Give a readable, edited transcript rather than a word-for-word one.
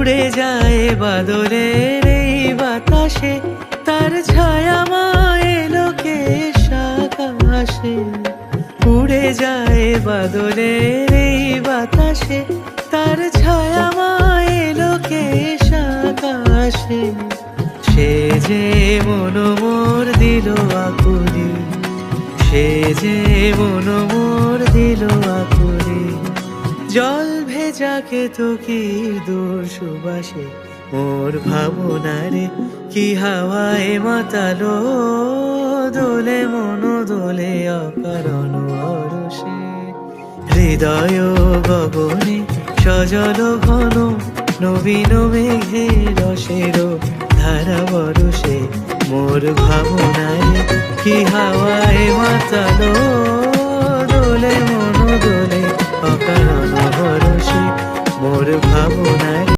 উড়ে যায় বাদলের এই বাতাসে, তার ছায়া মায়ে লোকেশ আকাশে। উড়ে যায় বাদলের এই বাতাসে, তার ছায়া মায়ে লোকেশ আকাশে। সে যে মন মোর দিল আকুলি, সে যে মন মোর দিল আকুলি। জল ভেজা কেতকীর দূর সুবাসে মোর ভাবনারে কি হাওয়ায় মাতালো। দোলে মন দোলে অকারণ হরষে, হৃদয় গগনে সজল ঘন নবীন মেঘে রসের ধারা বরষে। মোর ভাবনারে কি হাওয়ায় মাতালো। দোলে মন দোলে অকারণ হরষে মোর ভাবনারে।